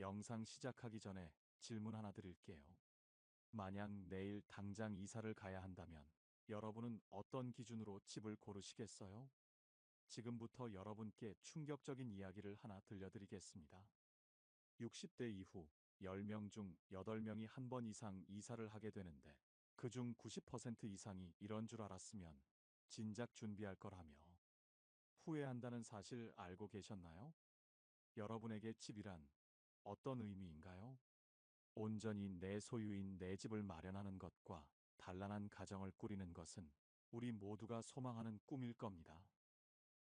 영상 시작하기 전에 질문 하나 드릴게요. 만약 내일 당장 이사를 가야 한다면 여러분은 어떤 기준으로 집을 고르시겠어요? 지금부터 여러분께 충격적인 이야기를 하나 들려드리겠습니다. 60대 이후 10명 중 8명이 한 번 이상 이사를 하게 되는데 그중 90% 이상이 이런 줄 알았으면 진작 준비할 거라며 후회한다는 사실 알고 계셨나요? 여러분에게 집이란 어떤 의미인가요? 온전히 내 소유인 내 집을 마련하는 것과 단란한 가정을 꾸리는 것은 우리 모두가 소망하는 꿈일 겁니다.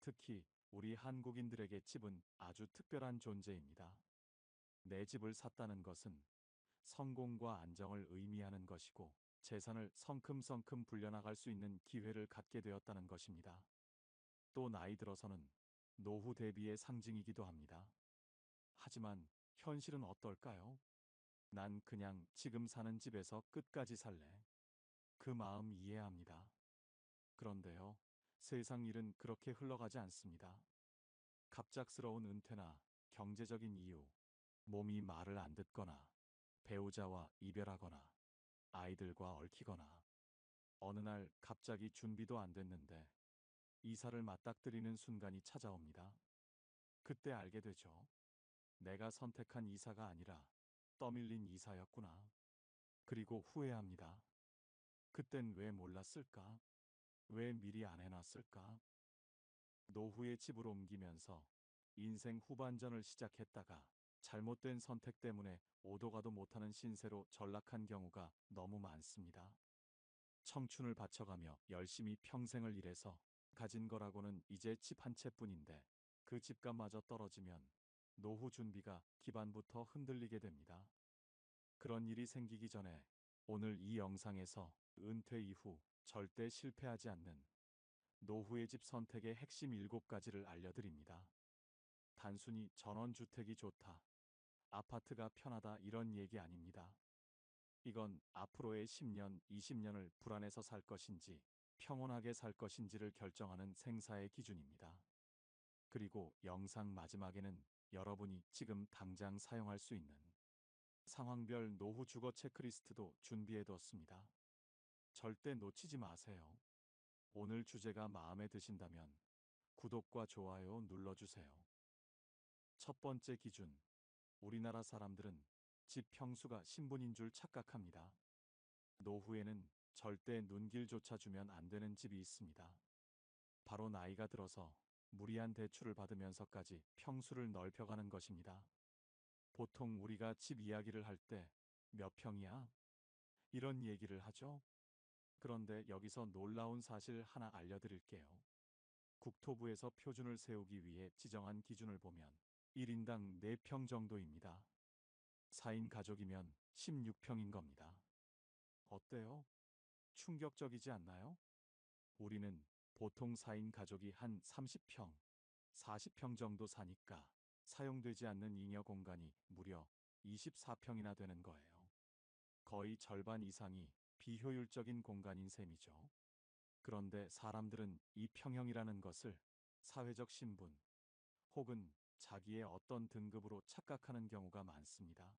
특히 우리 한국인들에게 집은 아주 특별한 존재입니다. 내 집을 샀다는 것은 성공과 안정을 의미하는 것이고 재산을 성큼성큼 불려나갈 수 있는 기회를 갖게 되었다는 것입니다. 또 나이 들어서는 노후 대비의 상징이기도 합니다. 하지만 현실은 어떨까요? 난 그냥 지금 사는 집에서 끝까지 살래. 그 마음 이해합니다. 그런데요, 세상 일은 그렇게 흘러가지 않습니다. 갑작스러운 은퇴나 경제적인 이유, 몸이 말을 안 듣거나, 배우자와 이별하거나, 아이들과 얽히거나, 어느 날 갑자기 준비도 안 됐는데, 이사를 맞닥뜨리는 순간이 찾아옵니다. 그때 알게 되죠. 내가 선택한 이사가 아니라 떠밀린 이사였구나. 그리고 후회합니다. 그땐 왜 몰랐을까? 왜 미리 안 해놨을까? 노후의 집을 옮기면서 인생 후반전을 시작했다가 잘못된 선택 때문에 오도 가도 못하는 신세로 전락한 경우가 너무 많습니다. 청춘을 바쳐가며 열심히 평생을 일해서 가진 거라고는 이제 집 한 채뿐인데 그 집값마저 떨어지면 노후 준비가 기반부터 흔들리게 됩니다. 그런 일이 생기기 전에 오늘 이 영상에서 은퇴 이후 절대 실패하지 않는 노후의 집 선택의 핵심 7가지를 알려드립니다. 단순히 전원주택이 좋다, 아파트가 편하다 이런 얘기 아닙니다. 이건 앞으로의 10년, 20년을 불안해서 살 것인지 평온하게 살 것인지를 결정하는 생사의 기준입니다. 그리고 영상 마지막에는 여러분이 지금 당장 사용할 수 있는 상황별 노후 주거 체크리스트도 준비해뒀습니다. 절대 놓치지 마세요. 오늘 주제가 마음에 드신다면 구독과 좋아요 눌러주세요. 첫 번째 기준. 우리나라 사람들은 집 평수가 신분인 줄 착각합니다. 노후에는 절대 눈길조차 주면 안 되는 집이 있습니다. 바로 나이가 들어서 무리한 대출을 받으면서까지 평수를 넓혀가는 것입니다. 보통 우리가 집 이야기를 할 때 몇 평이야? 이런 얘기를 하죠. 그런데 여기서 놀라운 사실 하나 알려드릴게요. 국토부에서 표준을 세우기 위해 지정한 기준을 보면 1인당 4평 정도입니다. 4인 가족이면 16평인 겁니다. 어때요? 충격적이지 않나요? 우리는 보통 4인 가족이 한 30평, 40평 정도 사니까 사용되지 않는 잉여 공간이 무려 24평이나 되는 거예요. 거의 절반 이상이 비효율적인 공간인 셈이죠. 그런데 사람들은 이 평형이라는 것을 사회적 신분 혹은 자기의 어떤 등급으로 착각하는 경우가 많습니다.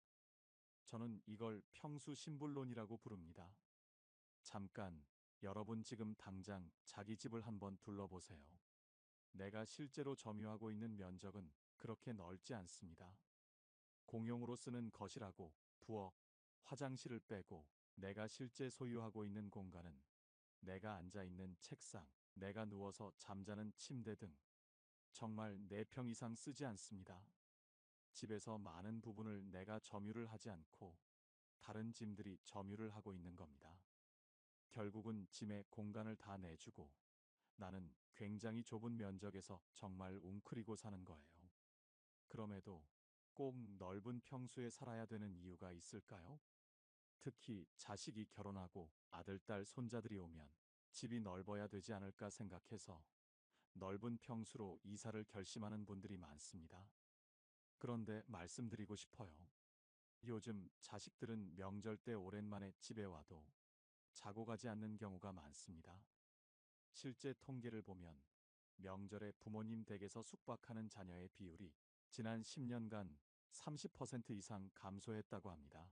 저는 이걸 평수 신분론이라고 부릅니다. 잠깐, 여러분 지금 당장 자기 집을 한번 둘러보세요. 내가 실제로 점유하고 있는 면적은 그렇게 넓지 않습니다. 공용으로 쓰는 거실하고 부엌, 화장실을 빼고 내가 실제 소유하고 있는 공간은 내가 앉아 있는 책상, 내가 누워서 잠자는 침대 등 정말 4평 이상 쓰지 않습니다. 집에서 많은 부분을 내가 점유를 하지 않고 다른 짐들이 점유를 하고 있는 겁니다. 결국은 짐의 공간을 다 내주고 나는 굉장히 좁은 면적에서 정말 웅크리고 사는 거예요. 그럼에도 꼭 넓은 평수에 살아야 되는 이유가 있을까요? 특히 자식이 결혼하고 아들, 딸, 손자들이 오면 집이 넓어야 되지 않을까 생각해서 넓은 평수로 이사를 결심하는 분들이 많습니다. 그런데 말씀드리고 싶어요. 요즘 자식들은 명절 때 오랜만에 집에 와도 자고 가지 않는 경우가 많습니다. 실제 통계를 보면 명절에 부모님 댁에서 숙박하는 자녀의 비율이 지난 10년간 30% 이상 감소했다고 합니다.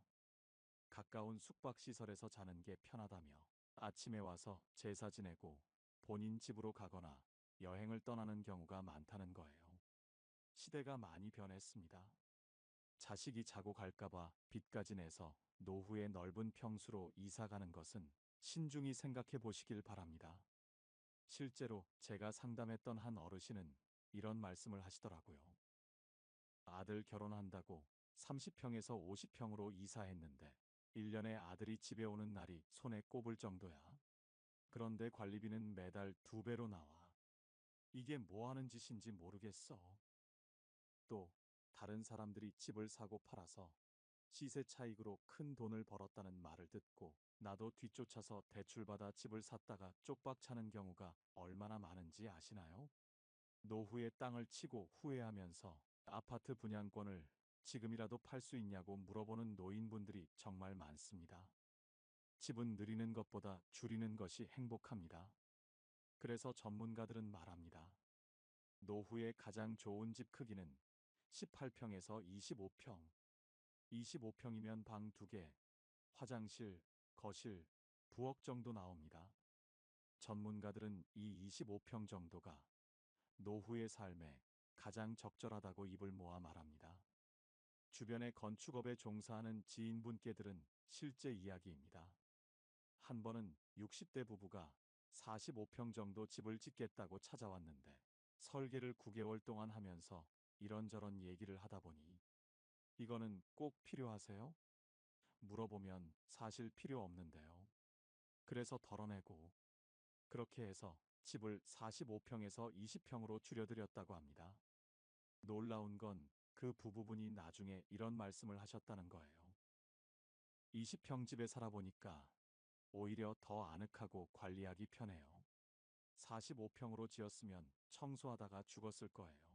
가까운 숙박시설에서 자는 게 편하다며 아침에 와서 제사 지내고 본인 집으로 가거나 여행을 떠나는 경우가 많다는 거예요. 시대가 많이 변했습니다. 자식이 자고 갈까봐 빚까지 내서 노후의 넓은 평수로 이사 가는 것은 신중히 생각해 보시길 바랍니다. 실제로 제가 상담했던 한 어르신은 이런 말씀을 하시더라고요. 아들 결혼한다고 30평에서 50평으로 이사했는데 1년에 아들이 집에 오는 날이 손에 꼽을 정도야. 그런데 관리비는 매달 2배로 나와. 이게 뭐 하는 짓인지 모르겠어. 또 다른 사람들이 집을 사고 팔아서 시세 차익으로 큰 돈을 벌었다는 말을 듣고 나도 뒤쫓아서 대출받아 집을 샀다가 쪽박 차는 경우가 얼마나 많은지 아시나요? 노후에 땅을 치고 후회하면서 아파트 분양권을 지금이라도 팔 수 있냐고 물어보는 노인분들이 정말 많습니다. 집은 늘리는 것보다 줄이는 것이 행복합니다. 그래서 전문가들은 말합니다. 노후에 가장 좋은 집 크기는 18평에서 25평. 25평이면 방 2개, 화장실, 거실, 부엌 정도 나옵니다. 전문가들은 이 25평 정도가 노후의 삶에 가장 적절하다고 입을 모아 말합니다. 주변의 건축업에 종사하는 지인분께들은 실제 이야기입니다. 한 번은 60대 부부가 45평 정도 집을 짓겠다고 찾아왔는데 설계를 9개월 동안 하면서 이런저런 얘기를 하다 보니 이거는 꼭 필요하세요? 물어보면 사실 필요 없는데요. 그래서 덜어내고 그렇게 해서 집을 45평에서 20평으로 줄여드렸다고 합니다. 놀라운 건 그 부부분이 나중에 이런 말씀을 하셨다는 거예요. 20평 집에 살아보니까 오히려 더 아늑하고 관리하기 편해요. 45평으로 지었으면 청소하다가 죽었을 거예요.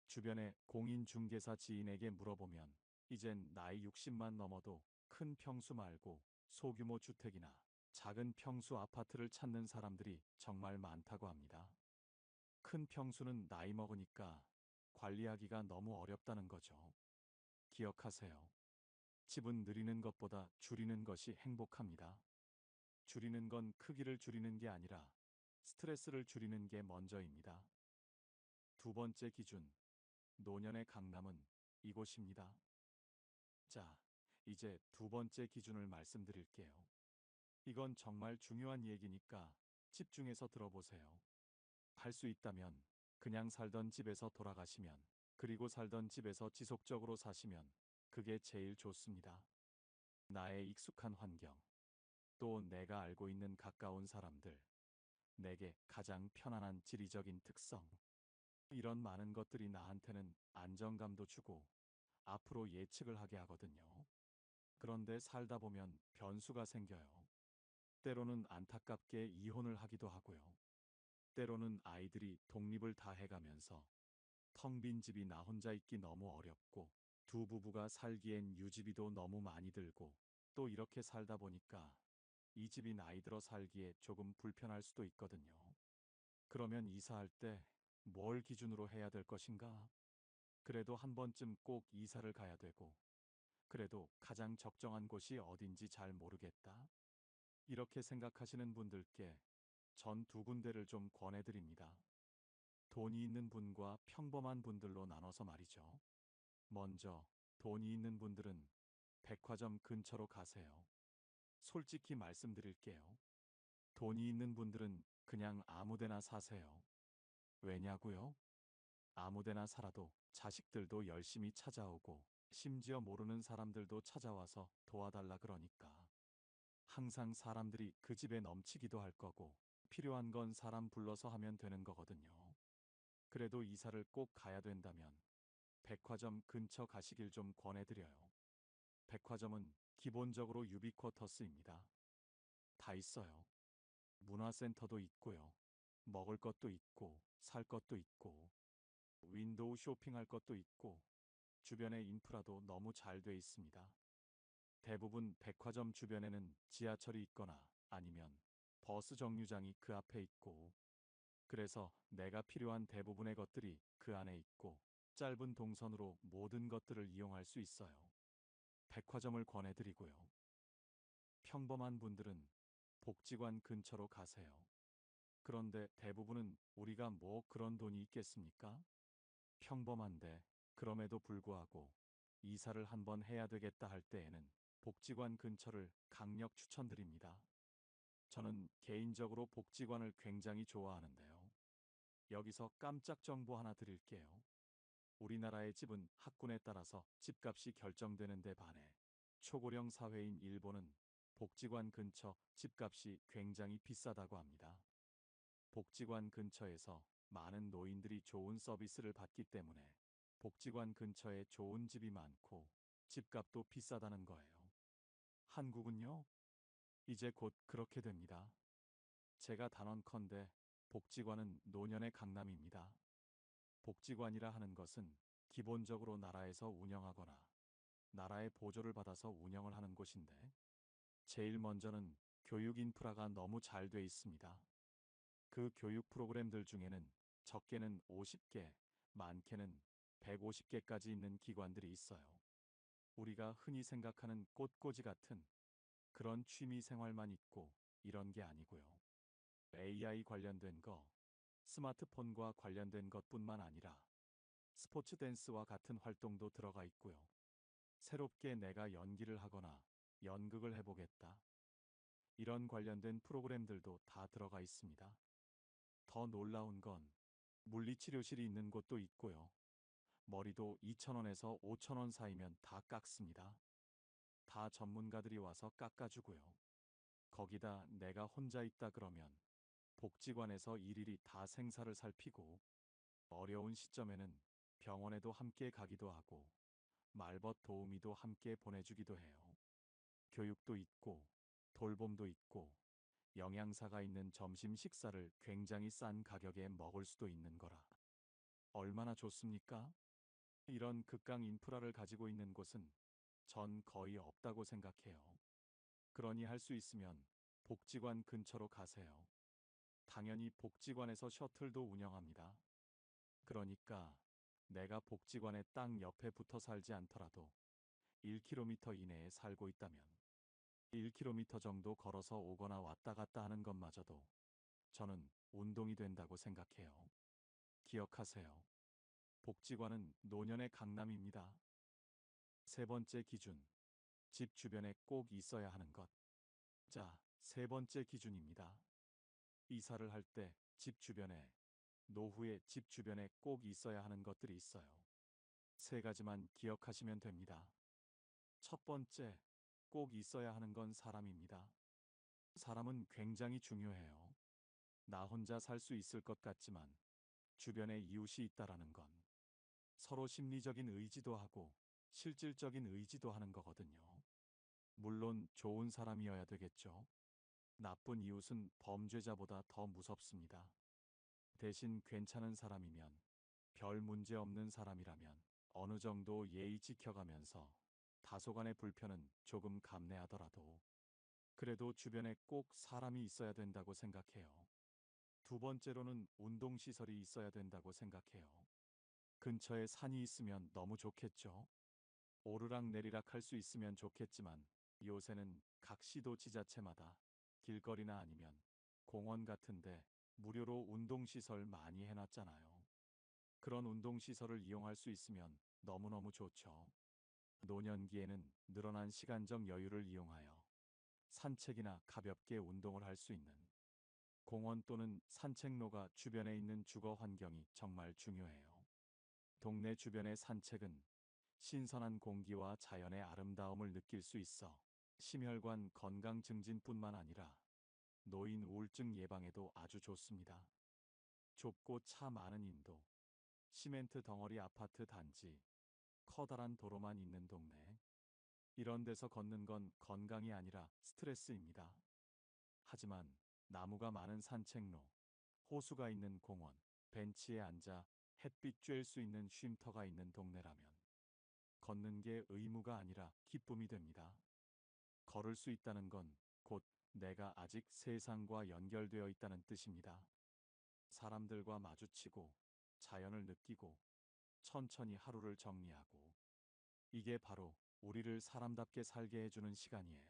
주변에 공인중개사 지인에게 물어보면 이젠 나이 60만 넘어도 큰 평수 말고 소규모 주택이나 작은 평수 아파트를 찾는 사람들이 정말 많다고 합니다. 큰 평수는 나이 먹으니까 관리하기가 너무 어렵다는 거죠. 기억하세요. 집은 늘리는 것보다 줄이는 것이 행복합니다. 줄이는 건 크기를 줄이는 게 아니라 스트레스를 줄이는 게 먼저입니다. 두 번째 기준, 노년의 강남은 이곳입니다. 자, 이제 두 번째 기준을 말씀드릴게요. 이건 정말 중요한 얘기니까 집중해서 들어보세요. 할 수 있다면 그냥 살던 집에서 돌아가시면, 그리고 살던 집에서 지속적으로 사시면 그게 제일 좋습니다. 나의 익숙한 환경, 또 내가 알고 있는 가까운 사람들, 내게 가장 편안한 지리적인 특성. 이런 많은 것들이 나한테는 안정감도 주고 앞으로 예측을 하게 하거든요. 그런데 살다 보면 변수가 생겨요. 때로는 안타깝게 이혼을 하기도 하고요. 때로는 아이들이 독립을 다 해가면서 텅 빈 집이 나 혼자 있기 너무 어렵고 두 부부가 살기엔 유지비도 너무 많이 들고 또 이렇게 살다 보니까 이 집이 나이 들어 살기에 조금 불편할 수도 있거든요. 그러면 이사할 때 뭘 기준으로 해야 될 것인가? 그래도 한 번쯤 꼭 이사를 가야 되고 그래도 가장 적정한 곳이 어딘지 잘 모르겠다. 이렇게 생각하시는 분들께 전 두 군데를 좀 권해드립니다. 돈이 있는 분과 평범한 분들로 나눠서 말이죠. 먼저 돈이 있는 분들은 백화점 근처로 가세요. 솔직히 말씀드릴게요. 돈이 있는 분들은 그냥 아무데나 사세요. 왜냐고요? 아무데나 살아도 자식들도 열심히 찾아오고 심지어 모르는 사람들도 찾아와서 도와달라 그러니까. 항상 사람들이 그 집에 넘치기도 할 거고 필요한 건 사람 불러서 하면 되는 거거든요. 그래도 이사를 꼭 가야 된다면 백화점 근처 가시길 좀 권해드려요. 백화점은 기본적으로 유비쿼터스입니다. 다 있어요. 문화센터도 있고요. 먹을 것도 있고 살 것도 있고 윈도우 쇼핑할 것도 있고 주변의 인프라도 너무 잘 돼 있습니다. 대부분 백화점 주변에는 지하철이 있거나 아니면 버스 정류장이 그 앞에 있고 그래서 내가 필요한 대부분의 것들이 그 안에 있고 짧은 동선으로 모든 것들을 이용할 수 있어요. 백화점을 권해드리고요. 평범한 분들은 복지관 근처로 가세요. 그런데 대부분은 우리가 뭐 그런 돈이 있겠습니까? 평범한데 그럼에도 불구하고 이사를 한번 해야 되겠다 할 때에는 복지관 근처를 강력 추천드립니다. 저는 개인적으로 복지관을 굉장히 좋아하는데요. 여기서 깜짝 정보 하나 드릴게요. 우리나라의 집은 학군에 따라서 집값이 결정되는 데 반해 초고령 사회인 일본은 복지관 근처 집값이 굉장히 비싸다고 합니다. 복지관 근처에서 많은 노인들이 좋은 서비스를 받기 때문에 복지관 근처에 좋은 집이 많고 집값도 비싸다는 거예요. 한국은요? 이제 곧 그렇게 됩니다. 제가 단언컨대 복지관은 노년의 강남입니다. 복지관이라 하는 것은 기본적으로 나라에서 운영하거나 나라의 보조를 받아서 운영을 하는 곳인데 제일 먼저는 교육 인프라가 너무 잘 돼 있습니다. 그 교육 프로그램들 중에는 적게는 50개, 많게는 150개까지 있는 기관들이 있어요. 우리가 흔히 생각하는 꽃꽂이 같은 그런 취미 생활만 있고 이런 게 아니고요. AI 관련된 거, 스마트폰과 관련된 것뿐만 아니라 스포츠 댄스와 같은 활동도 들어가 있고요. 새롭게 내가 연기를 하거나 연극을 해보겠다. 이런 관련된 프로그램들도 다 들어가 있습니다. 더 놀라운 건 물리치료실이 있는 곳도 있고요. 머리도 2,000원에서 5,000원 사이면 다 깎습니다. 다 전문가들이 와서 깎아주고요. 거기다 내가 혼자 있다 그러면 복지관에서 일일이 다 생사를 살피고 어려운 시점에는 병원에도 함께 가기도 하고 말벗 도우미도 함께 보내주기도 해요. 교육도 있고 돌봄도 있고 영양사가 있는 점심 식사를 굉장히 싼 가격에 먹을 수도 있는 거라. 얼마나 좋습니까? 이런 극강 인프라를 가지고 있는 곳은 전 거의 없다고 생각해요. 그러니 할 수 있으면 복지관 근처로 가세요. 당연히 복지관에서 셔틀도 운영합니다. 그러니까 내가 복지관의 딱 옆에 붙어 살지 않더라도 1km 이내에 살고 있다면 1km 정도 걸어서 오거나 왔다 갔다 하는 것마저도 저는 운동이 된다고 생각해요. 기억하세요. 복지관은 노년의 강남입니다. 세 번째 기준. 집 주변에 꼭 있어야 하는 것. 자, 세 번째 기준입니다. 이사를 할 때 집 주변에, 노후에 집 주변에 꼭 있어야 하는 것들이 있어요. 세 가지만 기억하시면 됩니다. 첫 번째, 꼭 있어야 하는 건 사람입니다. 사람은 굉장히 중요해요. 나 혼자 살 수 있을 것 같지만 주변에 이웃이 있다라는 건 서로 심리적인 의지도 하고 실질적인 의지도 하는 거거든요. 물론 좋은 사람이어야 되겠죠. 나쁜 이웃은 범죄자보다 더 무섭습니다. 대신 괜찮은 사람이면, 별 문제 없는 사람이라면 어느 정도 예의 지켜가면서 다소간의 불편은 조금 감내하더라도 그래도 주변에 꼭 사람이 있어야 된다고 생각해요. 두 번째로는 운동시설이 있어야 된다고 생각해요. 근처에 산이 있으면 너무 좋겠죠? 오르락 내리락 할 수 있으면 좋겠지만 요새는 각 시도 지자체마다 길거리나 아니면 공원 같은데 무료로 운동시설 많이 해놨잖아요. 그런 운동시설을 이용할 수 있으면 너무너무 좋죠. 노년기에는 늘어난 시간적 여유를 이용하여 산책이나 가볍게 운동을 할 수 있는 공원 또는 산책로가 주변에 있는 주거 환경이 정말 중요해요. 동네 주변의 산책은 신선한 공기와 자연의 아름다움을 느낄 수 있어 심혈관 건강 증진뿐만 아니라 노인 우울증 예방에도 아주 좋습니다. 좁고 차 많은 인도, 시멘트 덩어리 아파트 단지, 커다란 도로만 있는 동네. 이런 데서 걷는 건 건강이 아니라 스트레스입니다. 하지만 나무가 많은 산책로, 호수가 있는 공원, 벤치에 앉아 햇빛 쬐일 수 있는 쉼터가 있는 동네라면 걷는 게 의무가 아니라 기쁨이 됩니다. 걸을 수 있다는 건 곧 내가 아직 세상과 연결되어 있다는 뜻입니다. 사람들과 마주치고 자연을 느끼고 천천히 하루를 정리하고, 이게 바로 우리를 사람답게 살게 해주는 시간이에요.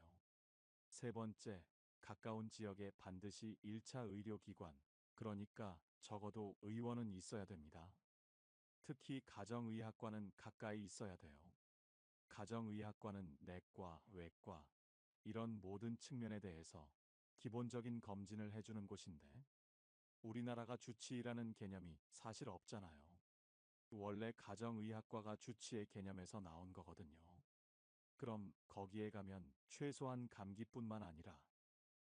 세 번째, 가까운 지역에 반드시 1차 의료기관, 그러니까 적어도 의원은 있어야 됩니다. 특히 가정의학과는 가까이 있어야 돼요. 가정의학과는 내과, 외과, 이런 모든 측면에 대해서 기본적인 검진을 해주는 곳인데, 우리나라가 주치의라는 개념이 사실 없잖아요. 원래 가정의학과가 주치의 개념에서 나온 거거든요. 그럼 거기에 가면 최소한 감기뿐만 아니라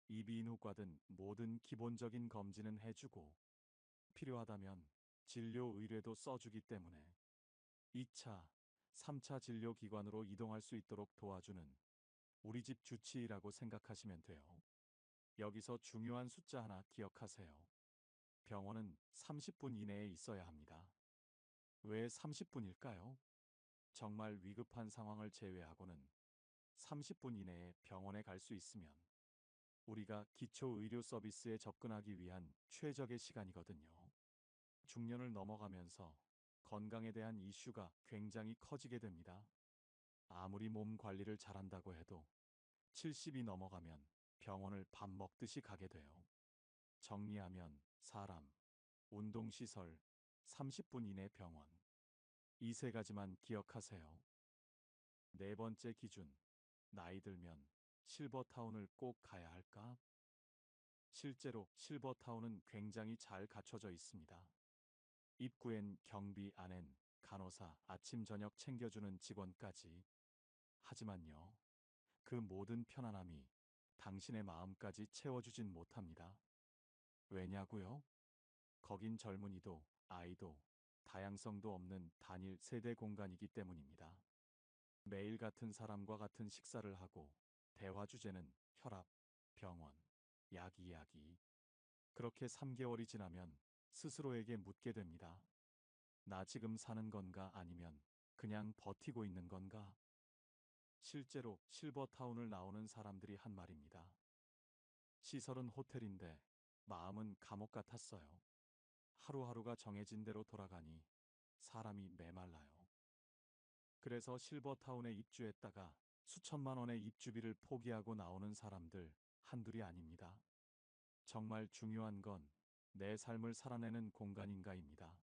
이비인후과 등 모든 기본적인 검진은 해주고, 필요하다면 진료 의뢰도 써주기 때문에 2차, 3차 진료기관으로 이동할 수 있도록 도와주는 우리 집 주치의라고 생각하시면 돼요. 여기서 중요한 숫자 하나 기억하세요. 병원은 30분 이내에 있어야 합니다. 왜 30분일까요? 정말 위급한 상황을 제외하고는 30분 이내에 병원에 갈 수 있으면 우리가 기초 의료 서비스에 접근하기 위한 최적의 시간이거든요. 중년을 넘어가면서 건강에 대한 이슈가 굉장히 커지게 됩니다. 아무리 몸 관리를 잘한다고 해도 70이 넘어가면 병원을 밥 먹듯이 가게 돼요. 정리하면 사람, 운동시설, 30분 이내 병원. 이 세 가지만 기억하세요. 네 번째 기준, 나이 들면 실버타운을 꼭 가야 할까? 실제로 실버타운은 굉장히 잘 갖춰져 있습니다. 입구엔 경비, 안엔 간호사, 아침 저녁 챙겨주는 직원까지. 하지만요, 그 모든 편안함이 당신의 마음까지 채워주진 못합니다. 왜냐고요? 거긴 젊은이도 아이도 다양성도 없는 단일 세대 공간이기 때문입니다. 매일 같은 사람과 같은 식사를 하고 대화 주제는 혈압, 병원, 약 이야기. 그렇게 3개월이 지나면 스스로에게 묻게 됩니다. 나 지금 사는 건가 아니면 그냥 버티고 있는 건가? 실제로 실버타운을 나오는 사람들이 한 말입니다. 시설은 호텔인데 마음은 감옥 같았어요. 하루하루가 정해진 대로 돌아가니 사람이 메말라요. 그래서 실버타운에 입주했다가 수천만 원의 입주비를 포기하고 나오는 사람들 한둘이 아닙니다. 정말 중요한 건 내 삶을 살아내는 공간인가입니다.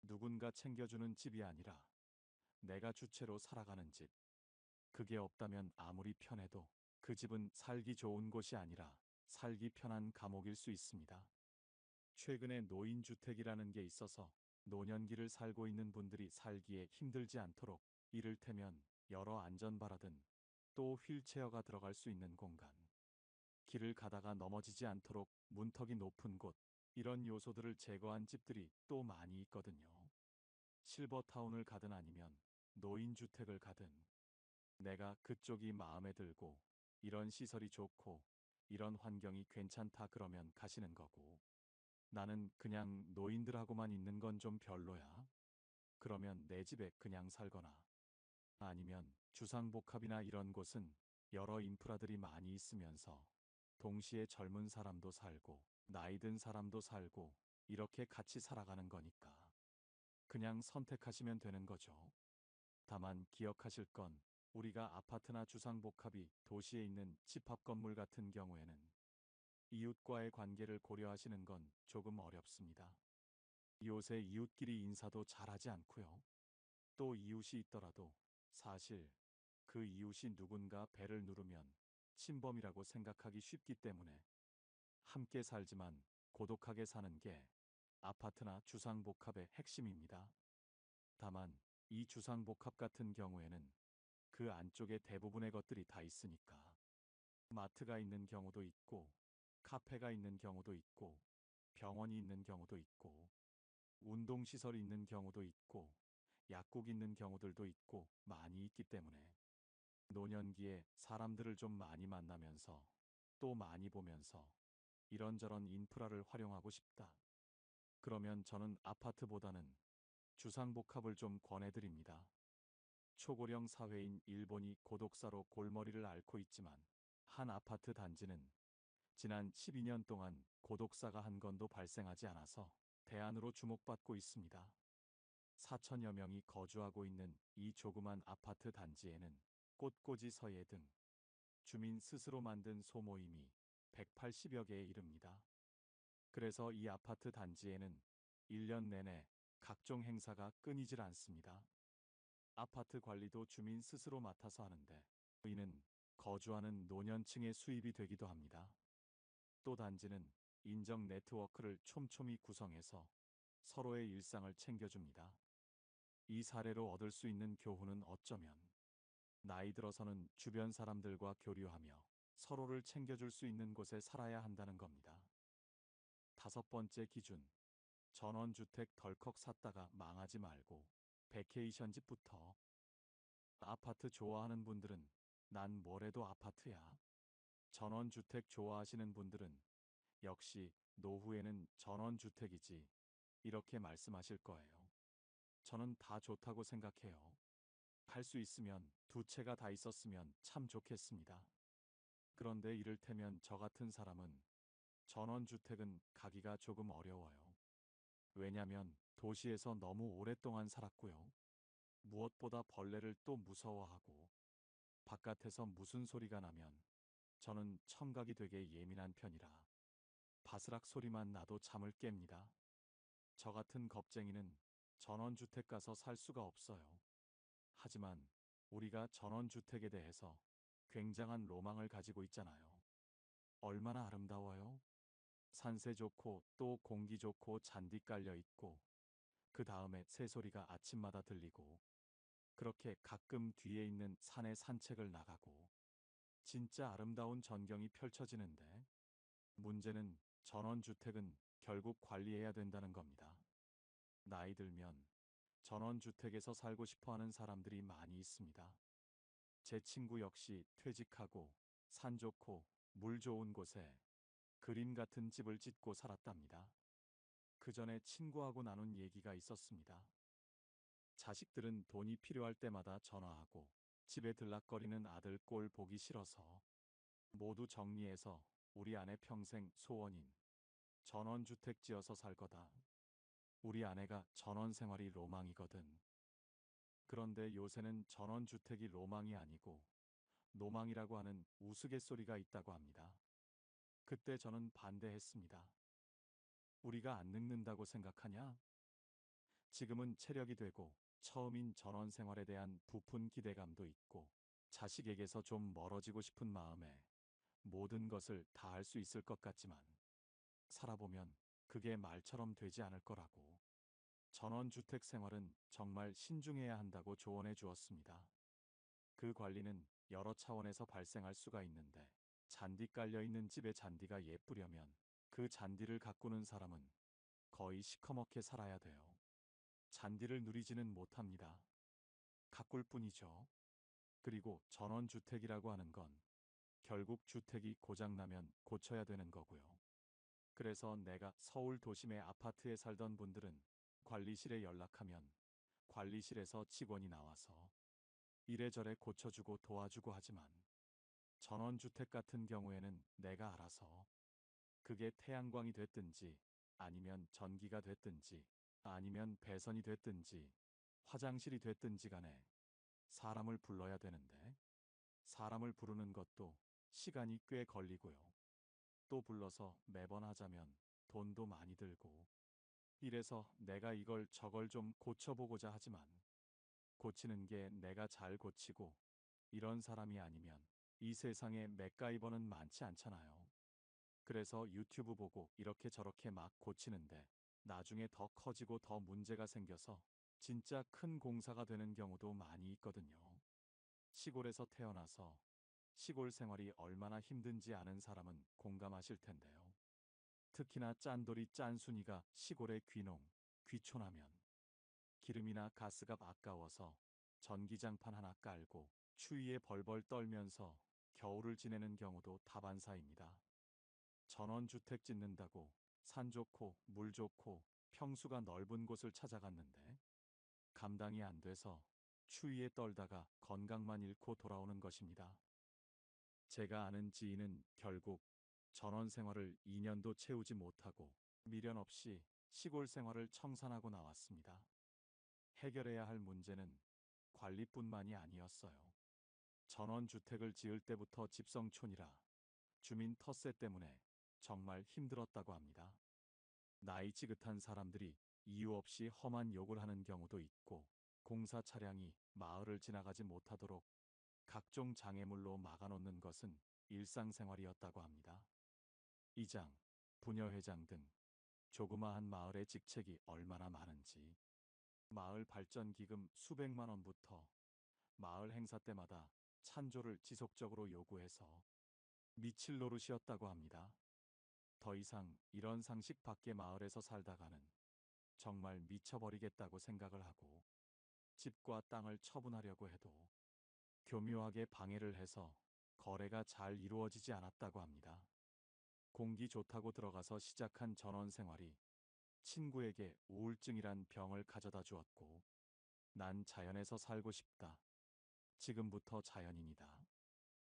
누군가 챙겨주는 집이 아니라 내가 주체로 살아가는 집. 그게 없다면 아무리 편해도 그 집은 살기 좋은 곳이 아니라 살기 편한 감옥일 수 있습니다. 최근에 노인주택이라는 게 있어서 노년기를 살고 있는 분들이 살기에 힘들지 않도록, 이를테면 여러 안전바라든 또 휠체어가 들어갈 수 있는 공간, 길을 가다가 넘어지지 않도록 문턱이 높은 곳, 이런 요소들을 제거한 집들이 또 많이 있거든요. 실버타운을 가든 아니면 노인주택을 가든 내가 그쪽이 마음에 들고 이런 시설이 좋고 이런 환경이 괜찮다 그러면 가시는 거고, 나는 그냥 노인들하고만 있는 건 좀 별로야. 그러면 내 집에 그냥 살거나, 아니면 주상복합이나 이런 곳은 여러 인프라들이 많이 있으면서 동시에 젊은 사람도 살고 나이 든 사람도 살고 이렇게 같이 살아가는 거니까 그냥 선택하시면 되는 거죠. 다만 기억하실 건, 우리가 아파트나 주상복합이 도시에 있는 집합 건물 같은 경우에는 이웃과의 관계를 고려하시는 건 조금 어렵습니다. 요새 이웃끼리 인사도 잘하지 않고요. 또 이웃이 있더라도 사실 그 이웃이 누군가 배를 누르면 침범이라고 생각하기 쉽기 때문에 함께 살지만 고독하게 사는 게 아파트나 주상복합의 핵심입니다. 다만 이 주상복합 같은 경우에는 그 안쪽에 대부분의 것들이 다 있으니까 마트가 있는 경우도 있고 카페가 있는 경우도 있고 병원이 있는 경우도 있고 운동시설이 있는 경우도 있고 약국 있는 경우들도 있고 많이 있기 때문에 노년기에 사람들을 좀 많이 만나면서 또 많이 보면서 이런저런 인프라를 활용하고 싶다. 그러면 저는 아파트보다는 주상복합을 좀 권해드립니다. 초고령 사회인 일본이 고독사로 골머리를 앓고 있지만 한 아파트 단지는 지난 12년 동안 고독사가 한 건도 발생하지 않아서 대안으로 주목받고 있습니다. 4천여 명이 거주하고 있는 이 조그만 아파트 단지에는 꽃꽂이 서예 등 주민 스스로 만든 소모임이 180여 개에 이릅니다. 그래서 이 아파트 단지에는 1년 내내 각종 행사가 끊이질 않습니다. 아파트 관리도 주민 스스로 맡아서 하는데 이는 거주하는 노년층의 수입이 되기도 합니다. 또 단지는 인적 네트워크를 촘촘히 구성해서 서로의 일상을 챙겨줍니다. 이 사례로 얻을 수 있는 교훈은 어쩌면 나이 들어서는 주변 사람들과 교류하며 서로를 챙겨줄 수 있는 곳에 살아야 한다는 겁니다. 5번째 기준, 전원주택 덜컥 샀다가 망하지 말고 베케이션 집부터. 아파트 좋아하는 분들은 난 뭐래도 아파트야. 전원주택 좋아하시는 분들은 역시 노후에는 전원주택이지 이렇게 말씀하실 거예요. 저는 다 좋다고 생각해요. 할 수 있으면 2채가 다 있었으면 참 좋겠습니다. 그런데 이를테면 저 같은 사람은 전원주택은 가기가 조금 어려워요. 왜냐면 도시에서 너무 오랫동안 살았고요. 무엇보다 벌레를 또 무서워하고 바깥에서 무슨 소리가 나면 저는 청각이 되게 예민한 편이라 바스락 소리만 나도 잠을 깹니다. 저 같은 겁쟁이는 전원주택 가서 살 수가 없어요. 하지만 우리가 전원주택에 대해서 굉장한 로망을 가지고 있잖아요. 얼마나 아름다워요? 산세 좋고 또 공기 좋고 잔디 깔려 있고 그 다음에 새소리가 아침마다 들리고 그렇게 가끔 뒤에 있는 산에 산책을 나가고 진짜 아름다운 전경이 펼쳐지는데 문제는 전원주택은 결국 관리해야 된다는 겁니다. 나이 들면 전원주택에서 살고 싶어 하는 사람들이 많이 있습니다. 제 친구 역시 퇴직하고 산 좋고 물 좋은 곳에 그림 같은 집을 짓고 살았답니다. 그 전에 친구하고 나눈 얘기가 있었습니다. 자식들은 돈이 필요할 때마다 전화하고 집에 들락거리는 아들 꼴 보기 싫어서 모두 정리해서 우리 아내 평생 소원인 전원주택 지어서 살 거다. 우리 아내가 전원 생활이 로망이거든. 그런데 요새는 전원주택이 로망이 아니고 노망이라고 하는 우스갯소리가 있다고 합니다. 그때 저는 반대했습니다. 우리가 안 늙는다고 생각하냐? 지금은 체력이 되고 처음인 전원 생활에 대한 부푼 기대감도 있고 자식에게서 좀 멀어지고 싶은 마음에 모든 것을 다 할 수 있을 것 같지만 살아보면 그게 말처럼 되지 않을 거라고. 전원주택 생활은 정말 신중해야 한다고 조언해 주었습니다. 그 관리는 여러 차원에서 발생할 수가 있는데 잔디 깔려 있는 집에 잔디가 예쁘려면 그 잔디를 가꾸는 사람은 거의 시커멓게 살아야 돼요. 잔디를 누리지는 못합니다. 가꿀 뿐이죠. 그리고 전원주택이라고 하는 건 결국 주택이 고장나면 고쳐야 되는 거고요. 그래서 내가 서울 도심의 아파트에 살던 분들은 관리실에 연락하면 관리실에서 직원이 나와서 이래저래 고쳐주고 도와주고 하지만 전원주택 같은 경우에는 내가 알아서 그게 태양광이 됐든지 아니면 전기가 됐든지 아니면 배선이 됐든지 화장실이 됐든지 간에 사람을 불러야 되는데 사람을 부르는 것도 시간이 꽤 걸리고요. 또 불러서 매번 하자면 돈도 많이 들고 이래서 내가 이걸 저걸 좀 고쳐보고자 하지만 고치는 게 내가 잘 고치고 이런 사람이 아니면 이 세상에 맥가이버는 많지 않잖아요. 그래서 유튜브 보고 이렇게 저렇게 막 고치는데 나중에 더 커지고 더 문제가 생겨서 진짜 큰 공사가 되는 경우도 많이 있거든요. 시골에서 태어나서 시골 생활이 얼마나 힘든지 아는 사람은 공감하실 텐데요. 특히나 짠돌이 짠순이가 시골의 귀농, 귀촌하면 기름이나 가스가 아까워서 전기장판 하나 깔고 추위에 벌벌 떨면서 겨울을 지내는 경우도 다반사입니다. 전원주택 짓는다고 산 좋고 물 좋고 평수가 넓은 곳을 찾아갔는데 감당이 안 돼서 추위에 떨다가 건강만 잃고 돌아오는 것입니다. 제가 아는 지인은 결국 전원 생활을 2년도 채우지 못하고 미련 없이 시골 생활을 청산하고 나왔습니다. 해결해야 할 문제는 관리뿐만이 아니었어요. 전원주택을 지을 때부터 집성촌이라 주민 텃세 때문에 정말 힘들었다고 합니다. 나이 지긋한 사람들이 이유 없이 험한 욕을 하는 경우도 있고, 공사 차량이 마을을 지나가지 못하도록 각종 장애물로 막아놓는 것은 일상생활이었다고 합니다. 이장, 부녀회장 등 조그마한 마을의 직책이 얼마나 많은지, 마을 발전 기금 수백만 원부터 마을 행사 때마다 찬조를 지속적으로 요구해서 미칠 노릇이었다고 합니다. 더 이상 이런 상식 밖의 마을에서 살다가는 정말 미쳐버리겠다고 생각을 하고, 집과 땅을 처분하려고 해도 교묘하게 방해를 해서 거래가 잘 이루어지지 않았다고 합니다. 공기 좋다고 들어가서 시작한 전원 생활이 친구에게 우울증이란 병을 가져다 주었고, 난 자연에서 살고 싶다. 지금부터 자연인이다.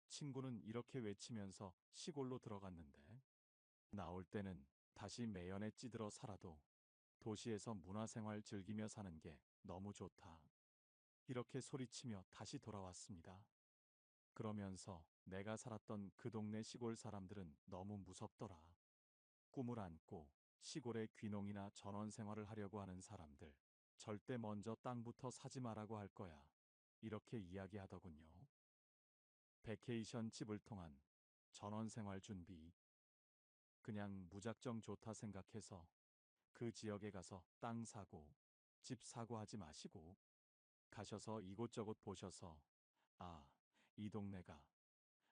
친구는 이렇게 외치면서 시골로 들어갔는데, 나올 때는 다시 매연에 찌들어 살아도 도시에서 문화생활 즐기며 사는 게 너무 좋다. 이렇게 소리치며 다시 돌아왔습니다. 그러면서 내가 살았던 그 동네 시골 사람들은 너무 무섭더라. 꿈을 안고 시골의 귀농이나 전원 생활을 하려고 하는 사람들, 절대 먼저 땅부터 사지 말라고 할 거야. 이렇게 이야기하더군요. 베케이션 집을 통한 전원 생활 준비. 그냥 무작정 좋다 생각해서 그 지역에 가서 땅 사고 집 사고 하지 마시고, 가셔서 이곳저곳 보셔서 아, 이 동네가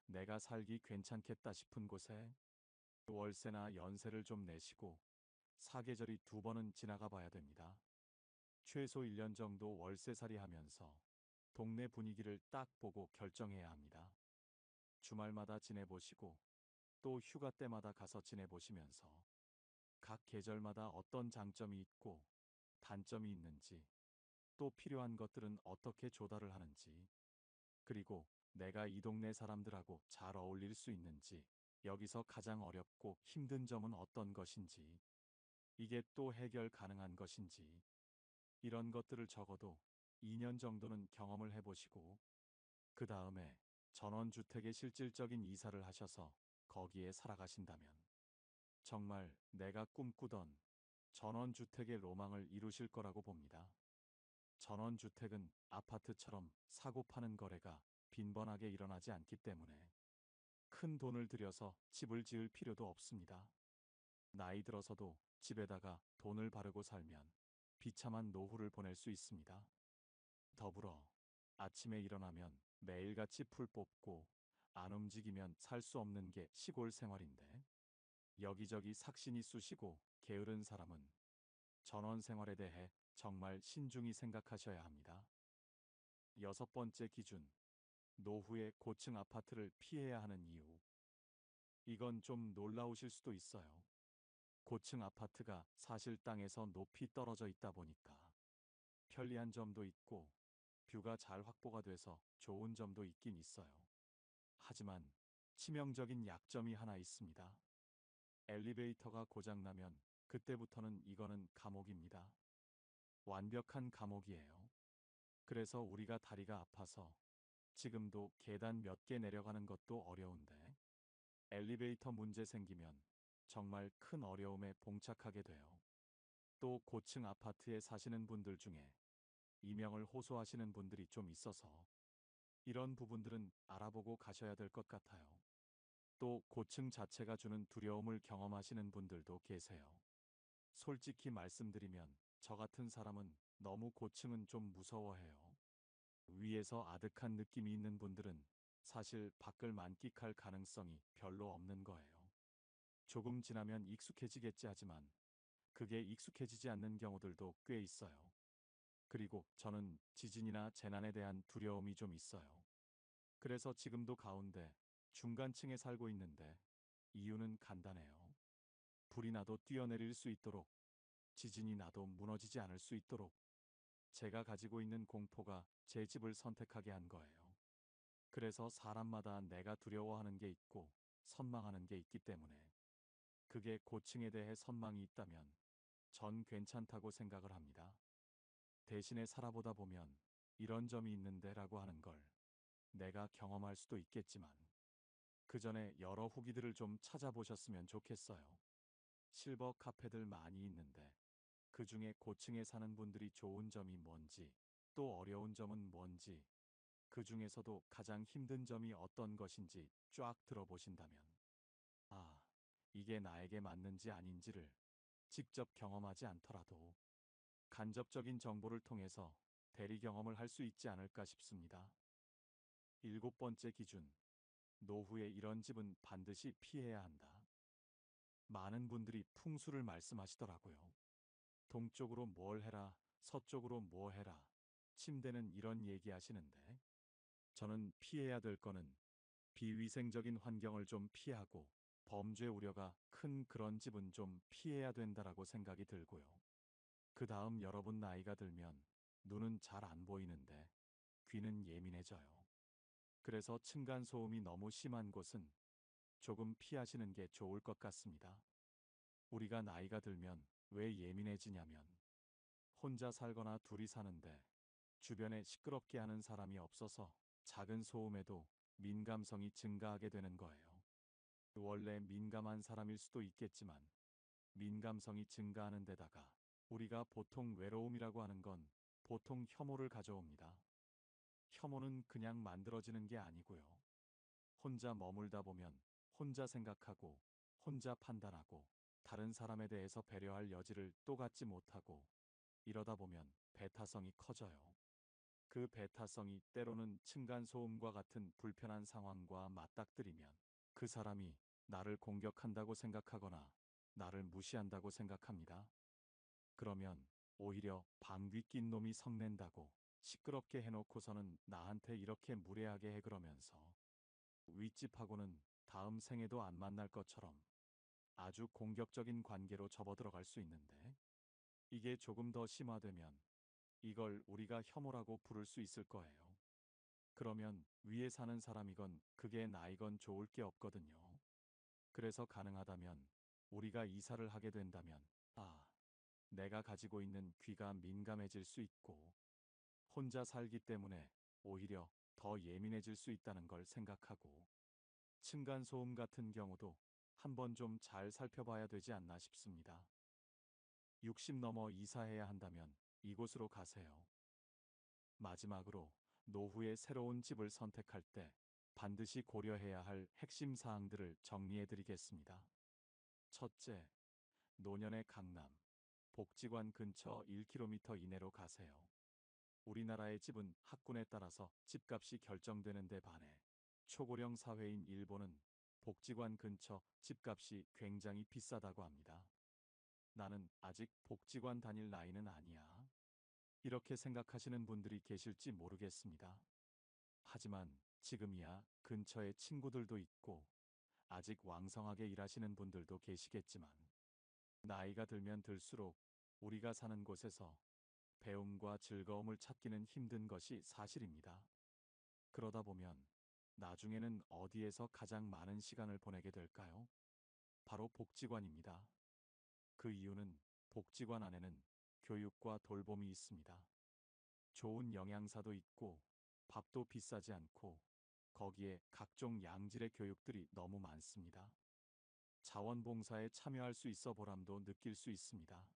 내가 살기 괜찮겠다 싶은 곳에 월세나 연세를 좀 내시고 사계절이 두 번은 지나가 봐야 됩니다. 최소 1년 정도 월세살이 하면서 동네 분위기를 딱 보고 결정해야 합니다. 주말마다 지내보시고 또 휴가 때마다 가서 지내보시면서 각 계절마다 어떤 장점이 있고 단점이 있는지, 또 필요한 것들은 어떻게 조달을 하는지, 그리고 내가 이 동네 사람들하고 잘 어울릴 수 있는지, 여기서 가장 어렵고 힘든 점은 어떤 것인지, 이게 또 해결 가능한 것인지, 이런 것들을 적어도 2년 정도는 경험을 해보시고, 그 다음에 전원주택에 실질적인 이사를 하셔서 거기에 살아가신다면 정말 내가 꿈꾸던 전원주택의 로망을 이루실 거라고 봅니다. 전원주택은 아파트처럼 사고 파는 거래가 빈번하게 일어나지 않기 때문에 큰 돈을 들여서 집을 지을 필요도 없습니다. 나이 들어서도 집에다가 돈을 바르고 살면 비참한 노후를 보낼 수 있습니다. 더불어 아침에 일어나면 매일같이 풀 뽑고 안 움직이면 살 수 없는 게 시골 생활인데, 여기저기 삭신이 쑤시고 게으른 사람은 전원 생활에 대해 정말 신중히 생각하셔야 합니다. 여섯 번째 기준, 노후에 고층 아파트를 피해야 하는 이유. 이건 좀 놀라우실 수도 있어요. 고층 아파트가 사실 땅에서 높이 떨어져 있다 보니까 편리한 점도 있고 뷰가 잘 확보가 돼서 좋은 점도 있긴 있어요. 하지만 치명적인 약점이 하나 있습니다. 엘리베이터가 고장나면 그때부터는 이거는 감옥입니다. 완벽한 감옥이에요. 그래서 우리가 다리가 아파서 지금도 계단 몇 개 내려가는 것도 어려운데, 엘리베이터 문제 생기면 정말 큰 어려움에 봉착하게 돼요. 또 고층 아파트에 사시는 분들 중에 이명을 호소하시는 분들이 좀 있어서 이런 부분들은 알아보고 가셔야 될 것 같아요. 또 고층 자체가 주는 두려움을 경험하시는 분들도 계세요. 솔직히 말씀드리면 저 같은 사람은 너무 고층은 좀 무서워해요. 위에서 아득한 느낌이 있는 분들은 사실 밖을 만끽할 가능성이 별로 없는 거예요. 조금 지나면 익숙해지겠지 하지만 그게 익숙해지지 않는 경우들도 꽤 있어요. 그리고 저는 지진이나 재난에 대한 두려움이 좀 있어요. 그래서 지금도 가운데 중간층에 살고 있는데, 이유는 간단해요. 불이 나도 뛰어내릴 수 있도록, 지진이 나도 무너지지 않을 수 있도록 제가 가지고 있는 공포가 제 집을 선택하게 한 거예요. 그래서 사람마다 내가 두려워하는 게 있고 선망하는 게 있기 때문에, 그게 고층에 대해 선망이 있다면 전 괜찮다고 생각을 합니다. 대신에 살아보다 보면 이런 점이 있는데 라고 하는 걸 내가 경험할 수도 있겠지만 그 전에 여러 후기들을 좀 찾아보셨으면 좋겠어요. 실버 카페들 많이 있는데 그 중에 고층에 사는 분들이 좋은 점이 뭔지, 또 어려운 점은 뭔지, 그 중에서도 가장 힘든 점이 어떤 것인지 쫙 들어보신다면, 아, 이게 나에게 맞는지 아닌지를 직접 경험하지 않더라도 간접적인 정보를 통해서 대리 경험을 할 수 있지 않을까 싶습니다. 일곱 번째 기준, 노후에 이런 집은 반드시 피해야 한다. 많은 분들이 풍수를 말씀하시더라고요. 동쪽으로 뭘 해라, 서쪽으로 뭐 해라. 침대는 이런 얘기하시는데 저는 피해야 될 거는 비위생적인 환경을 좀 피하고 범죄 우려가 큰 그런 집은 좀 피해야 된다라고 생각이 들고요. 그 다음 여러분 나이가 들면 눈은 잘 안 보이는데 귀는 예민해져요. 그래서 층간소음이 너무 심한 곳은 조금 피하시는 게 좋을 것 같습니다. 우리가 나이가 들면 왜 예민해지냐면 혼자 살거나 둘이 사는데 주변에 시끄럽게 하는 사람이 없어서 작은 소음에도 민감성이 증가하게 되는 거예요. 원래 민감한 사람일 수도 있겠지만 민감성이 증가하는 데다가 우리가 보통 외로움이라고 하는 건 보통 혐오를 가져옵니다. 혐오는 그냥 만들어지는 게 아니고요. 혼자 머물다 보면 혼자 생각하고 혼자 판단하고 다른 사람에 대해서 배려할 여지를 또 갖지 못하고 이러다 보면 배타성이 커져요. 그 배타성이 때로는 층간소음과 같은 불편한 상황과 맞닥뜨리면 그 사람이 나를 공격한다고 생각하거나 나를 무시한다고 생각합니다. 그러면 오히려 방귀 낀 놈이 성낸다고 시끄럽게 해놓고서는 나한테 이렇게 무례하게 해 그러면서 윗집하고는 다음 생에도 안 만날 것처럼 아주 공격적인 관계로 접어들어갈 수 있는데 이게 조금 더 심화되면 이걸 우리가 혐오라고 부를 수 있을 거예요. 그러면 위에 사는 사람이건 그게 나이건 좋을 게 없거든요. 그래서 가능하다면 우리가 이사를 하게 된다면 내가 가지고 있는 귀가 민감해질 수 있고 혼자 살기 때문에 오히려 더 예민해질 수 있다는 걸 생각하고 층간소음 같은 경우도 한번 좀 잘 살펴봐야 되지 않나 싶습니다. 60 넘어 이사해야 한다면 이곳으로 가세요. 마지막으로 노후에 새로운 집을 선택할 때 반드시 고려해야 할 핵심 사항들을 정리해 드리겠습니다. 첫째, 노년의 강남, 복지관 근처 1km 이내로 가세요. 우리나라의 집은 학군에 따라서 집값이 결정되는 데 반해 초고령 사회인 일본은 복지관 근처 집값이 굉장히 비싸다고 합니다. 나는 아직 복지관 다닐 나이는 아니야. 이렇게 생각하시는 분들이 계실지 모르겠습니다. 하지만 지금이야 근처에 친구들도 있고 아직 왕성하게 일하시는 분들도 계시겠지만 나이가 들면 들수록 우리가 사는 곳에서 배움과 즐거움을 찾기는 힘든 것이 사실입니다. 그러다 보면 나중에는 어디에서 가장 많은 시간을 보내게 될까요? 바로 복지관입니다. 그 이유는 복지관 안에는 교육과 돌봄이 있습니다. 좋은 영양사도 있고 밥도 비싸지 않고 거기에 각종 양질의 교육들이 너무 많습니다. 자원봉사에 참여할 수 있어 보람도 느낄 수 있습니다.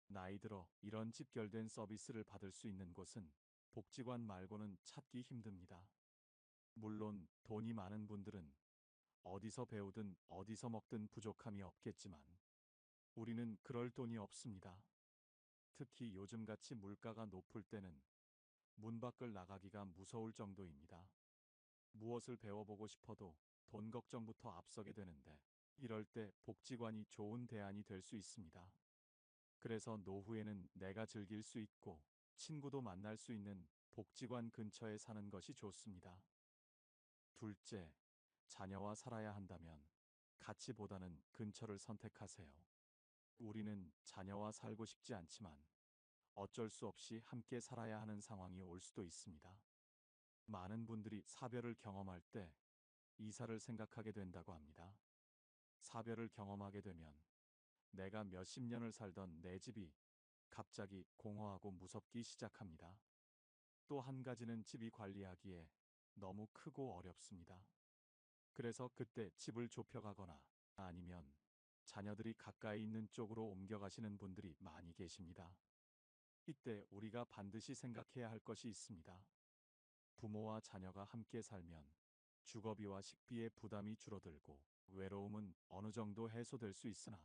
나이 들어 이런 집결된 서비스를 받을 수 있는 곳은 복지관 말고는 찾기 힘듭니다. 물론 돈이 많은 분들은 어디서 배우든 어디서 먹든 부족함이 없겠지만 우리는 그럴 돈이 없습니다. 특히 요즘같이 물가가 높을 때는 문 밖을 나가기가 무서울 정도입니다. 무엇을 배워보고 싶어도 돈 걱정부터 앞서게 되는데 이럴 때 복지관이 좋은 대안이 될 수 있습니다. 그래서 노후에는 내가 즐길 수 있고 친구도 만날 수 있는 복지관 근처에 사는 것이 좋습니다. 둘째, 자녀와 살아야 한다면 가치보다는 근처를 선택하세요. 우리는 자녀와 살고 싶지 않지만 어쩔 수 없이 함께 살아야 하는 상황이 올 수도 있습니다. 많은 분들이 사별을 경험할 때 이사를 생각하게 된다고 합니다. 사별을 경험하게 되면 내가 몇십 년을 살던 내 집이 갑자기 공허하고 무섭기 시작합니다. 또 한 가지는 집이 관리하기에 너무 크고 어렵습니다. 그래서 그때 집을 좁혀가거나 아니면 자녀들이 가까이 있는 쪽으로 옮겨가시는 분들이 많이 계십니다. 이때 우리가 반드시 생각해야 할 것이 있습니다. 부모와 자녀가 함께 살면 주거비와 식비의 부담이 줄어들고 외로움은 어느 정도 해소될 수 있으나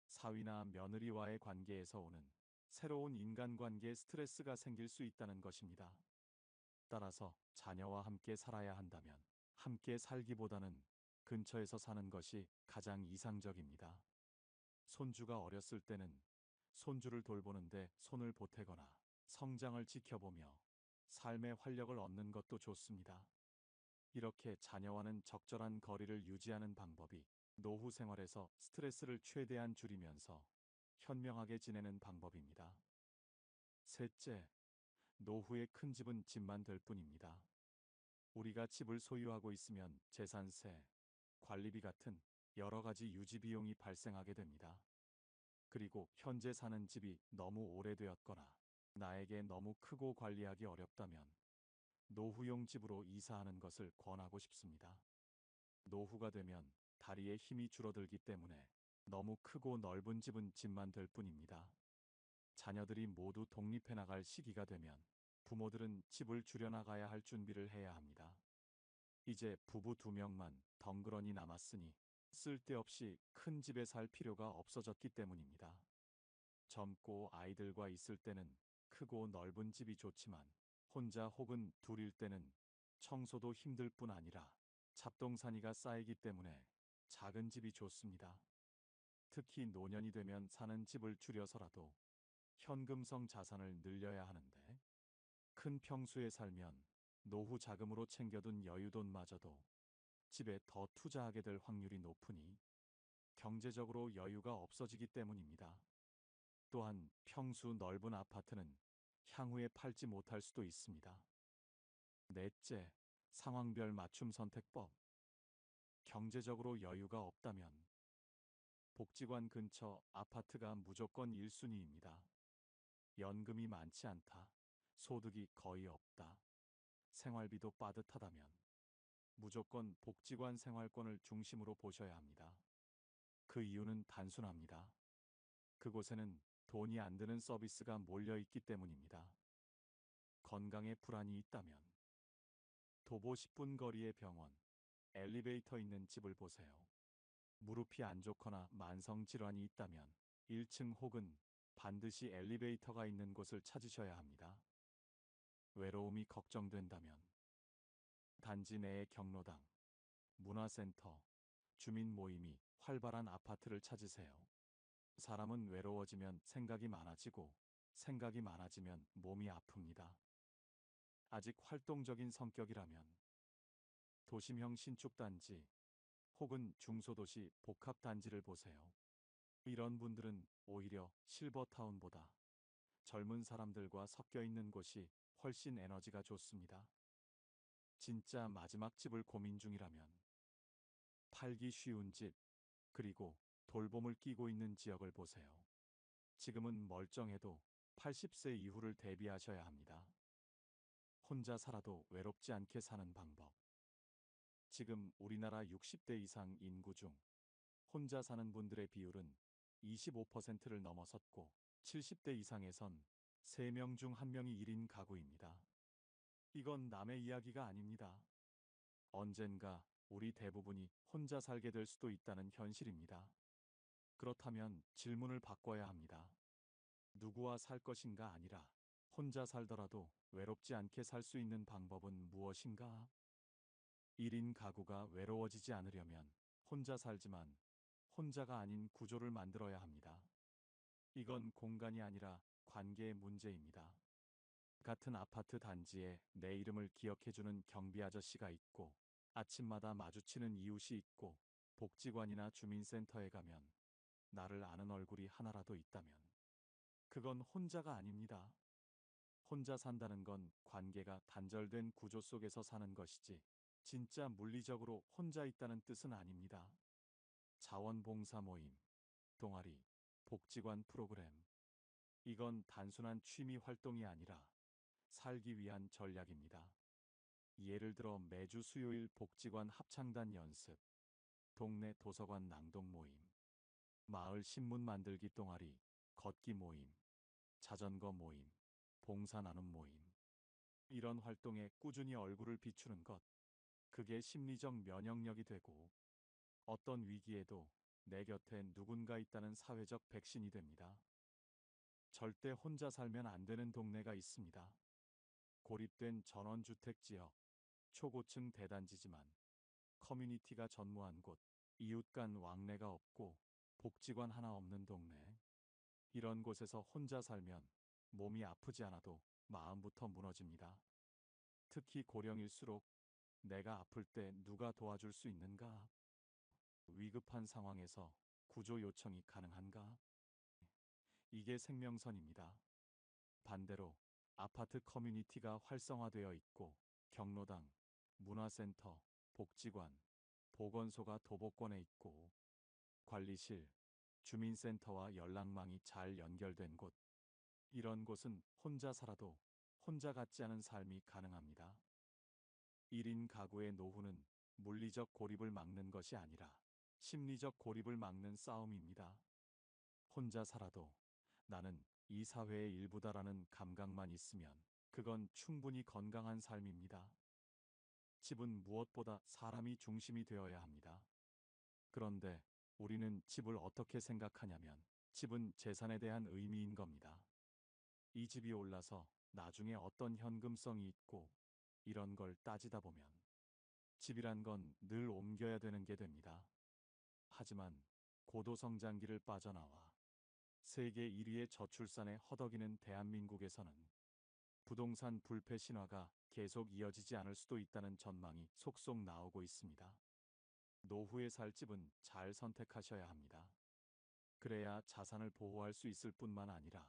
사위나 며느리와의 관계에서 오는 새로운 인간관계에 스트레스가 생길 수 있다는 것입니다. 따라서 자녀와 함께 살아야 한다면 함께 살기보다는 근처에서 사는 것이 가장 이상적입니다. 손주가 어렸을 때는 손주를 돌보는데 손을 보태거나 성장을 지켜보며 삶의 활력을 얻는 것도 좋습니다. 이렇게 자녀와는 적절한 거리를 유지하는 방법이 노후 생활에서 스트레스를 최대한 줄이면서 현명하게 지내는 방법입니다. 셋째, 노후의 큰 집은 집만 될 뿐입니다. 우리가 집을 소유하고 있으면 재산세, 관리비 같은 여러 가지 유지 비용이 발생하게 됩니다. 그리고 현재 사는 집이 너무 오래되었거나 나에게 너무 크고 관리하기 어렵다면 노후용 집으로 이사하는 것을 권하고 싶습니다. 노후가 되면 다리에 힘이 줄어들기 때문에 너무 크고 넓은 집은 집만 될 뿐입니다. 자녀들이 모두 독립해 나갈 시기가 되면 부모들은 집을 줄여나가야 할 준비를 해야 합니다. 이제 부부 2명만 덩그러니 남았으니 쓸데없이 큰 집에 살 필요가 없어졌기 때문입니다. 젊고 아이들과 있을 때는 크고 넓은 집이 좋지만 혼자 혹은 둘일 때는 청소도 힘들 뿐 아니라 잡동사니가 쌓이기 때문에 작은 집이 좋습니다. 특히 노년이 되면 사는 집을 줄여서라도 현금성 자산을 늘려야 하는데 큰 평수에 살면 노후 자금으로 챙겨둔 여유돈마저도 집에 더 투자하게 될 확률이 높으니 경제적으로 여유가 없어지기 때문입니다. 또한 평수 넓은 아파트는 향후에 팔지 못할 수도 있습니다. 넷째, 상황별 맞춤 선택법. 경제적으로 여유가 없다면 복지관 근처 아파트가 무조건 1순위입니다. 연금이 많지 않다. 소득이 거의 없다. 생활비도 빠듯하다면 무조건 복지관 생활권을 중심으로 보셔야 합니다. 그 이유는 단순합니다. 그곳에는 돈이 안 드는 서비스가 몰려 있기 때문입니다. 건강에 불안이 있다면 도보 10분 거리의 병원, 엘리베이터 있는 집을 보세요. 무릎이 안 좋거나 만성 질환이 있다면 1층 혹은 반드시 엘리베이터가 있는 곳을 찾으셔야 합니다. 외로움이 걱정된다면 단지 내의 경로당, 문화센터, 주민 모임이 활발한 아파트를 찾으세요. 사람은 외로워지면 생각이 많아지고 생각이 많아지면 몸이 아픕니다. 아직 활동적인 성격이라면 도심형 신축단지 혹은 중소도시 복합단지를 보세요. 이런 분들은 오히려 실버타운보다 젊은 사람들과 섞여 있는 곳이 훨씬 에너지가 좋습니다. 진짜 마지막 집을 고민 중이라면 팔기 쉬운 집, 그리고 돌봄을 끼고 있는 지역을 보세요. 지금은 멀쩡해도 80세 이후를 대비하셔야 합니다. 혼자 살아도 외롭지 않게 사는 방법. 지금 우리나라 60대 이상 인구 중 혼자 사는 분들의 비율은 25%를 넘어섰고 70대 이상에선 3명 중 1명이 1인 가구입니다. 이건 남의 이야기가 아닙니다. 언젠가 우리 대부분이 혼자 살게 될 수도 있다는 현실입니다. 그렇다면 질문을 바꿔야 합니다. 누구와 살 것인가 아니라 혼자 살더라도 외롭지 않게 살 수 있는 방법은 무엇인가? 1인 가구가 외로워지지 않으려면 혼자 살지만 혼자가 아닌 구조를 만들어야 합니다. 이건 공간이 아니라 관계의 문제입니다. 같은 아파트 단지에 내 이름을 기억해주는 경비 아저씨가 있고 아침마다 마주치는 이웃이 있고 복지관이나 주민센터에 가면 나를 아는 얼굴이 하나라도 있다면 그건 혼자가 아닙니다. 혼자 산다는 건 관계가 단절된 구조 속에서 사는 것이지 진짜 물리적으로 혼자 있다는 뜻은 아닙니다. 자원봉사 모임, 동아리, 복지관 프로그램, 이건 단순한 취미 활동이 아니라 살기 위한 전략입니다. 예를 들어 매주 수요일 복지관 합창단 연습, 동네 도서관 낭독 모임, 마을 신문 만들기 동아리, 걷기 모임, 자전거 모임, 봉사 나눔 모임. 이런 활동에 꾸준히 얼굴을 비추는 것, 그게 심리적 면역력이 되고 어떤 위기에도 내 곁에 누군가 있다는 사회적 백신이 됩니다. 절대 혼자 살면 안 되는 동네가 있습니다. 고립된 전원주택 지역, 초고층 대단지지만 커뮤니티가 전무한 곳, 이웃 간 왕래가 없고 복지관 하나 없는 동네. 이런 곳에서 혼자 살면 몸이 아프지 않아도 마음부터 무너집니다. 특히 고령일수록 내가 아플 때 누가 도와줄 수 있는가? 위급한 상황에서 구조 요청이 가능한가? 이게 생명선입니다. 반대로 아파트 커뮤니티가 활성화되어 있고 경로당, 문화센터, 복지관, 보건소가 도보권에 있고 관리실, 주민센터와 연락망이 잘 연결된 곳. 이런 곳은 혼자 살아도 혼자 같지 않은 삶이 가능합니다. 1인 가구의 노후는 물리적 고립을 막는 것이 아니라 심리적 고립을 막는 싸움입니다. 혼자 살아도 나는 이 사회의 일부다라는 감각만 있으면 그건 충분히 건강한 삶입니다. 집은 무엇보다 사람이 중심이 되어야 합니다. 그런데 우리는 집을 어떻게 생각하냐면 집은 재산에 대한 의미인 겁니다. 이 집이 올라서 나중에 어떤 현금성이 있고 이런 걸 따지다 보면 집이란 건 늘 옮겨야 되는 게 됩니다. 하지만 고도성장기를 빠져나와 세계 1위의 저출산에 허덕이는 대한민국에서는 부동산 불패 신화가 계속 이어지지 않을 수도 있다는 전망이 속속 나오고 있습니다. 노후에 살 집은 잘 선택하셔야 합니다. 그래야 자산을 보호할 수 있을 뿐만 아니라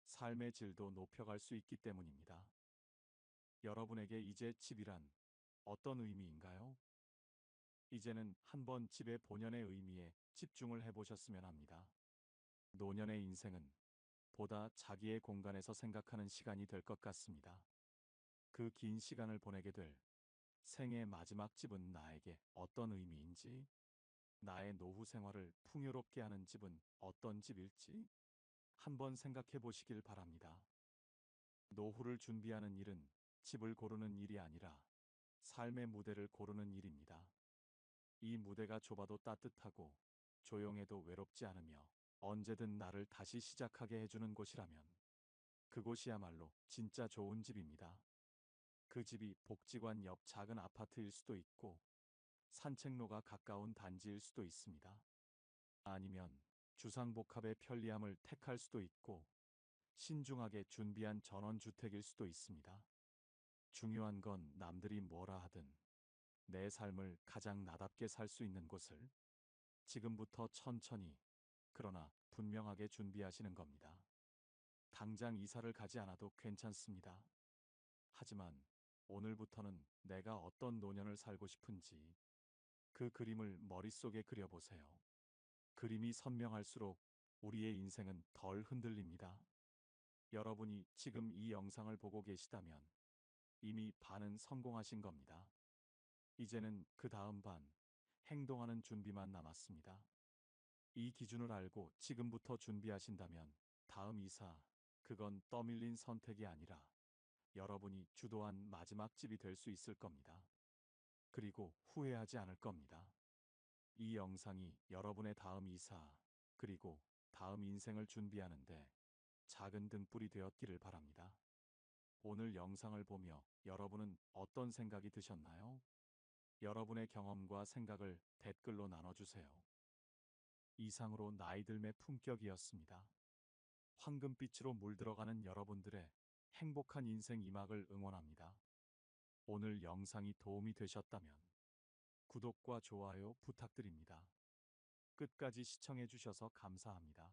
삶의 질도 높여갈 수 있기 때문입니다. 여러분에게 이제 집이란 어떤 의미인가요? 이제는 한번 집의 본연의 의미에 집중을 해보셨으면 합니다. 노년의 인생은 보다 자기의 공간에서 생각하는 시간이 될 것 같습니다. 그 긴 시간을 보내게 될 생의 마지막 집은 나에게 어떤 의미인지, 나의 노후 생활을 풍요롭게 하는 집은 어떤 집일지 한번 생각해 보시길 바랍니다. 노후를 준비하는 일은 집을 고르는 일이 아니라 삶의 무대를 고르는 일입니다. 이 무대가 좁아도 따뜻하고 조용해도 외롭지 않으며 언제든 나를 다시 시작하게 해주는 곳이라면 그곳이야말로 진짜 좋은 집입니다. 그 집이 복지관 옆 작은 아파트일 수도 있고 산책로가 가까운 단지일 수도 있습니다. 아니면 주상복합의 편리함을 택할 수도 있고 신중하게 준비한 전원주택일 수도 있습니다. 중요한 건 남들이 뭐라 하든 내 삶을 가장 나답게 살 수 있는 곳을 지금부터 천천히 그러나 분명하게 준비하시는 겁니다. 당장 이사를 가지 않아도 괜찮습니다. 하지만 오늘부터는 내가 어떤 노년을 살고 싶은지 그 그림을 머릿속에 그려보세요. 그림이 선명할수록 우리의 인생은 덜 흔들립니다. 여러분이 지금 이 영상을 보고 계시다면 이미 반은 성공하신 겁니다. 이제는 그 다음 반, 행동하는 준비만 남았습니다. 이 기준을 알고 지금부터 준비하신다면 다음 이사, 그건 떠밀린 선택이 아니라 여러분이 주도한 마지막 집이 될 수 있을 겁니다. 그리고 후회하지 않을 겁니다. 이 영상이 여러분의 다음 이사, 그리고 다음 인생을 준비하는데 작은 등불이 되었기를 바랍니다. 오늘 영상을 보며 여러분은 어떤 생각이 드셨나요? 여러분의 경험과 생각을 댓글로 나눠주세요. 이상으로 나이들의 품격이었습니다. 황금빛으로 물들어가는 여러분들의 행복한 인생 이막을 응원합니다. 오늘 영상이 도움이 되셨다면 구독과 좋아요 부탁드립니다. 끝까지 시청해 주셔서 감사합니다.